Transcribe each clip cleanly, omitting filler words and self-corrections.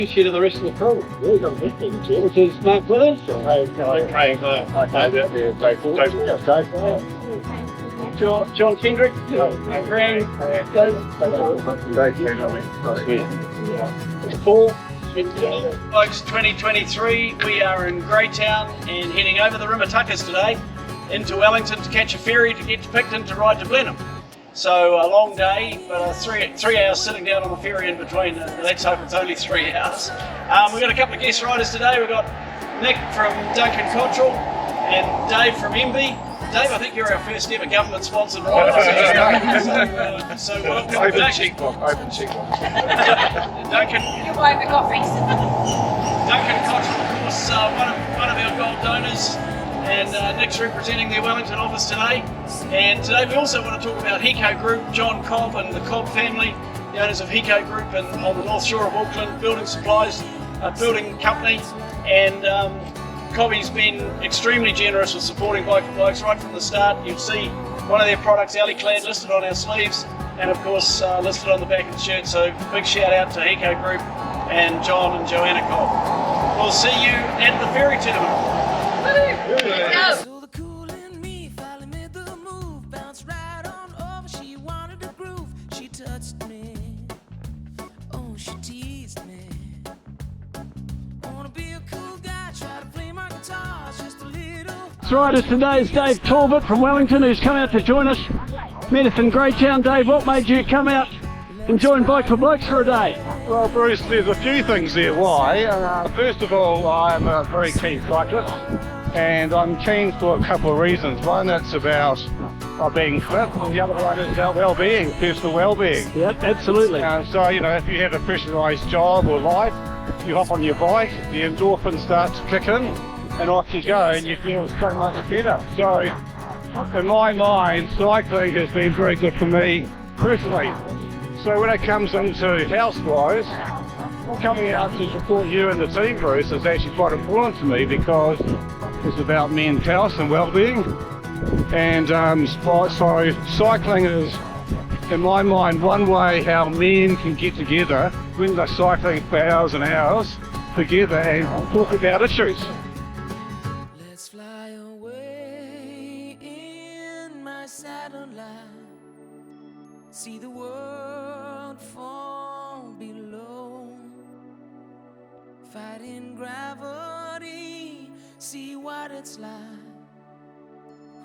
You to the rest of the crew, which is Mark Withers, John Kendrick, Paul. Folks, 2023, we are in Greytown and heading over the Rimatukas today into Wellington to catch a ferry to get to Picton to ride to Blenheim. So a long day, but 3 hours sitting down on the ferry in between. Let's hope it's only 3 hours. We've got a couple of guest riders today. We've got Nick from Duncan Cottrell and Dave from MB. Dave, I think you're our first ever government-sponsored rider. So welcome. Open checkbook. Duncan. You buy the coffees. Duncan Cottrell, of course, one of our gold donors. And Nick's representing their Wellington office today. And today we also want to talk about Heco Group, John Cobb and the Cobb family, the owners of Heco Group on the North Shore of Auckland, building supplies, a building company. And Cobby's been extremely generous with supporting Bike for Blokes right from the start. You'll see one of their products, Alley-clad, listed on our sleeves and of course listed on the back of the shirt. So big shout out to Heco Group and John and Joanna Cobb. We'll see you at the ferry tournament. So the cool in me finally made the move, bounced right on over. She wanted to groove, she touched me, oh she teased me. Wanna be a cool guy, try to play my guitar, just a little. Riders today is Dave Talbot from Wellington, who's come out to join us. Met us in Greytown. Dave, what made you come out and join Bike for Blokes for a day? Well, Bruce, there's a few things there why. First of all, I'm a very keen cyclist, and I'm keen for a couple of reasons. One, it's about being fit, and the other one is about well-being, personal well-being. Yep, absolutely. So, you know, if you have a pressurised job or life, you hop on your bike, the endorphins start to kick in, and off you go, and you feel so much better. So, in my mind, cycling has been very good for me personally. So when it comes into health-wise, coming out to support you and the team, Bruce, is actually quite important to me because it's about men's health and well-being. And so cycling is, in my mind, one way how men can get together when they're cycling for hours and hours together and talk about issues. Let's fly away in my satellite, see the world fall below, fighting gravity, see what it's like.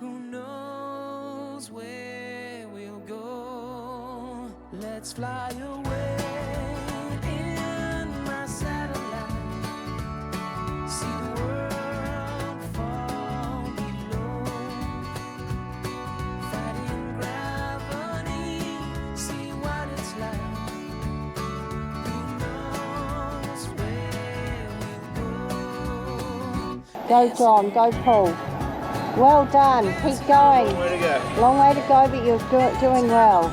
Who knows where we'll go? Let's fly away in my satellite, see the world fall below, fighting gravity, see what it's like. Who knows where we'll go? Go John, go Paul. Well done, keep going. Long way to go. Long way to go, but you're doing well.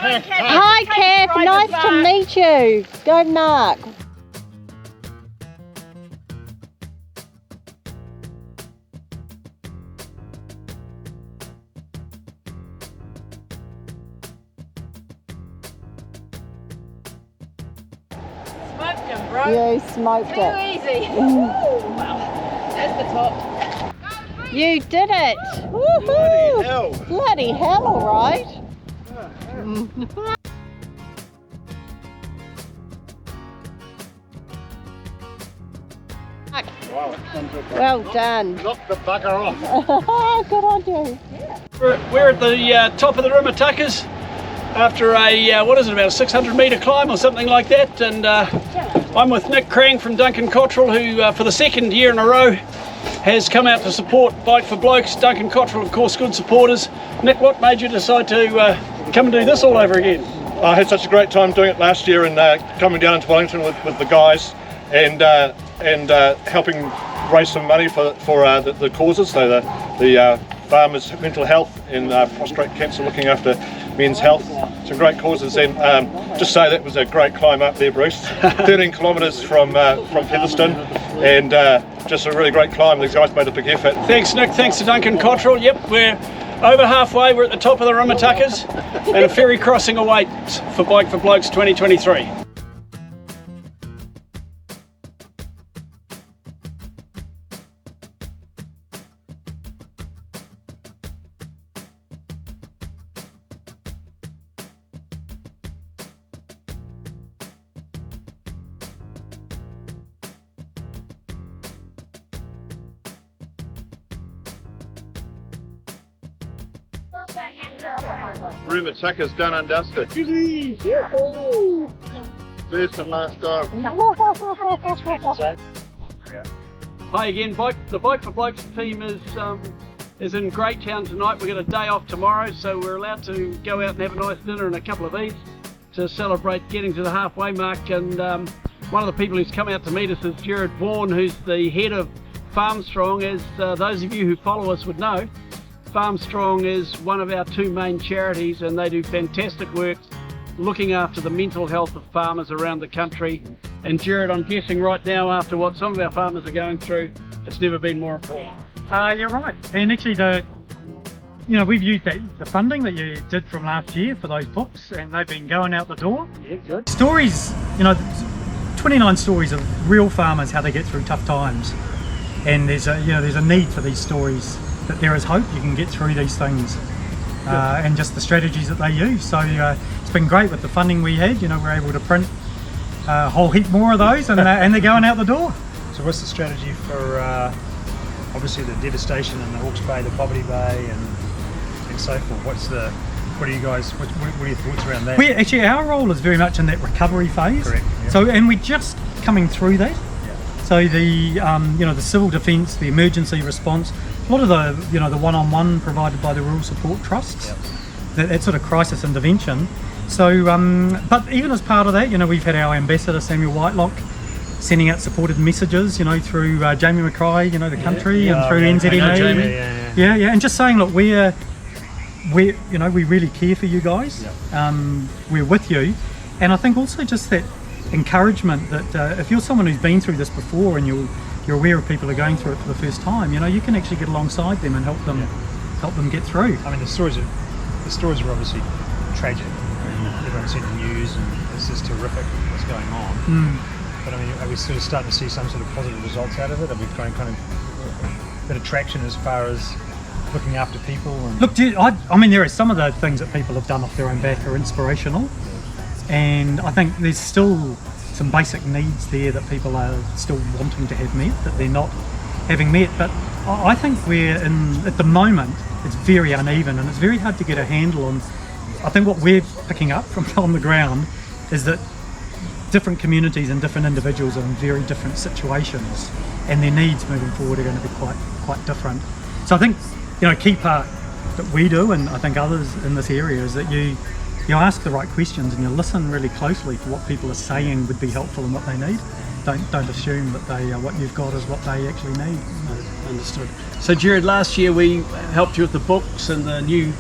Hi Kev, nice to meet you. Go Mark. Smoked him, bro. You smoked Too it. easy. Well, that's the top. You did it. Woohoo! Bloody hell. Bloody hell, all right. Wow. Well done. Knock the bugger off. Good on you. We're at the top of the Rimatukas after a, what is it, about a 600 metre climb or something like that. And I'm with Nick Crang from Duncan Cottrell, who for the second year in a row has come out to support Bike for Blokes. Duncan Cottrell, of course, good supporters. Nick, what made you decide to come and do this all over again? I had such a great time doing it last year and coming down to Wellington with the guys and helping raise some money for the causes, so the farmers' mental health and prostate cancer, looking after men's health. Some great causes, and just say that was a great climb up there, Bruce. 13 kilometres from Featherston, and just a really great climb. These guys made a big effort. Thanks, Nick. Thanks to Duncan Cottrell. Yep, we're over halfway. We're at the top of the Rimatuckers and a ferry crossing awaits for Bike for Blokes 2023. Rimatuckers done and dusted. First and last time. Hi again, the Bike for Blokes team is in Greytown tonight. We've got a day off tomorrow, so we're allowed to go out and have a nice dinner and a couple of eats to celebrate getting to the halfway mark. And one of the people who's come out to meet us is Jared Vaughan, who's the head of FarmStrong. As those of you who follow us would know, FarmStrong is one of our two main charities, and they do fantastic work looking after the mental health of farmers around the country. And Jared, I'm guessing right now, after what some of our farmers are going through, it's never been more important. You're right. And actually we've used the funding that you did from last year for those books, and they've been going out the door. Yeah, good. Stories, 29 stories of real farmers, how they get through tough times. And there's a need for these stories, that there is hope, you can get through these things, and just the strategies that they use. So it's been great with the funding we had. We're able to print a whole heap more of those, and they're going out the door. So what's the strategy for obviously the devastation in the Hawke's Bay, the Poverty Bay, and so forth? What are you guys? What are your thoughts around that? Our role is very much in that recovery phase. Correct. Yep. So, and we're just coming through that. So the the civil defence, the emergency response, a lot of the one-on-one provided by the Rural Support Trusts, that sort of crisis intervention. So, but even as part of that, we've had our ambassador Samuel Whitelock sending out supported messages, through Jamie McCry, the country, and through NZME. Yeah, and just saying, look, we really care for you guys. We're with you, and I think also just that encouragement that if you're someone who's been through this before and you're aware of people who are going through it for the first time, you can actually get alongside them and help them get through. I mean, the stories are obviously tragic. Everyone's seen the news, and it's just terrific what's going on. But I mean, are we sort of starting to see some sort of positive results out of it? Are we kind of a bit of traction as far as looking after people? And look, I mean, there are some of the things that people have done off their own back are inspirational. And I think there's still some basic needs there that people are still wanting to have met, that they're not having met. But I think at the moment, it's very uneven, and it's very hard to get a handle on. I think what we're picking up from on the ground is that different communities and different individuals are in very different situations, and their needs moving forward are going to be quite different. So I think, a key part that we do, and I think others in this area, is that you ask the right questions and you listen really closely for what people are saying would be helpful and what they need. Don't assume that what you've got is what they actually need. Understood. So Jared, last year we helped you with the books and the new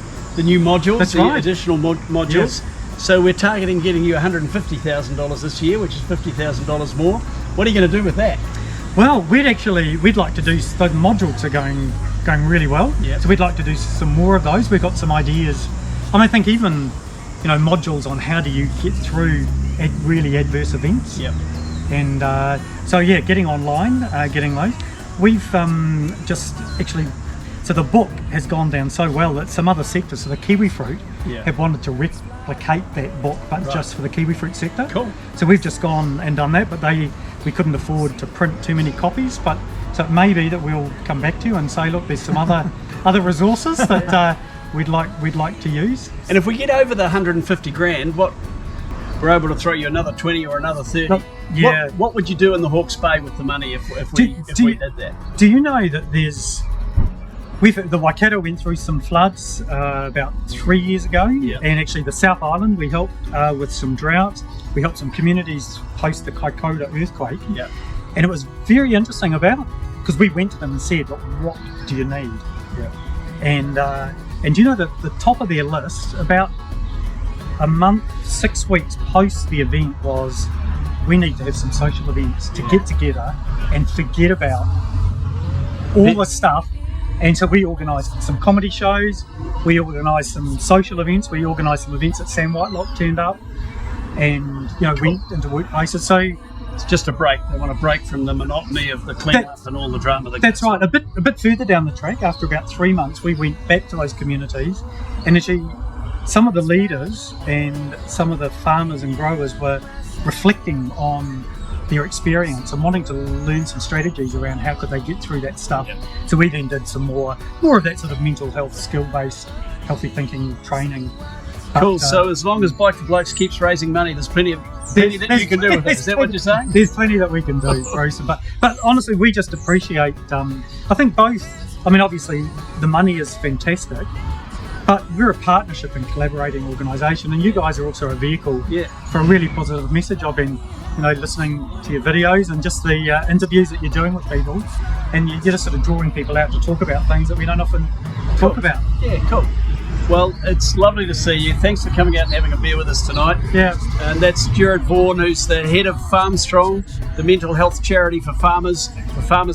modules. That's the right. Additional modules. Yes. So we're targeting getting you $150,000 this year, which is $50,000 more. What are you going to do with that? Well, we'd like to do, the modules are going really well. Yep. So we'd like to do some more of those. We've got some ideas, and I think even modules on how do you get through really adverse events. Yep. And getting online, getting those. We've just actually, so the book has gone down so well that some other sectors, so the kiwi fruit, have wanted to replicate that book, but just for the kiwi fruit sector. Cool. So we've just gone and done that, but we couldn't afford to print too many copies. But so it may be that we'll come back to you and say, look, there's some other resources that we'd like to use. And if we get over the 150 grand, what we're able to throw you another 20 or another 30. Yeah. What would you do in the Hawke's Bay with the money if we did that? Do you know that the Waikato went through some floods about 3 years ago, and actually the South Island we helped with some drought. We helped some communities post the Kaikoura earthquake, and it was very interesting because we went to them and said, look, what do you need? And you know that the top of their list, about a month, 6 weeks post the event, was we need to have some social events to get together and forget about all the stuff. And so we organised some comedy shows, we organised some social events, we organised some events that Sam Whitelock turned up, and went into workplaces. So It's just a break. They want a break from the monotony of the clean-up and all the drama. That's right. A bit further down the track, after about 3 months, we went back to those communities, and actually some of the leaders and some of the farmers and growers were reflecting on their experience and wanting to learn some strategies around how could they get through that stuff. Yep. So we then did some more of that sort of mental health, skill-based, healthy thinking training. Cool. But, So as long as Bike for Blokes keeps raising money, there's plenty that you can do with it. Is that what you're saying? There's plenty that we can do, Bruce. But honestly, we just appreciate. I think both. I mean, obviously, the money is fantastic, but we're a partnership and collaborating organisation, and you guys are also a vehicle for a really positive message. I've been, listening to your videos and just the interviews that you're doing with people, and you're just sort of drawing people out to talk about things that we don't often talk about. Yeah, cool. Well, it's lovely to see you. Thanks for coming out and having a beer with us tonight. Yeah. And that's Jared Vaughan, who's the head of FarmStrong, the mental health charity for farmers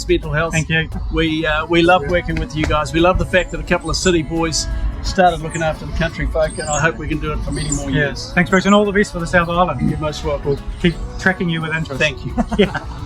mental health. Thank you. We love working with you guys. We love the fact that a couple of city boys started looking after the country folk, and I hope we can do it for many more years. Thanks, Bruce, and all the best for the South Island. You're most welcome. We'll keep tracking you with interest. Thank you. Yeah.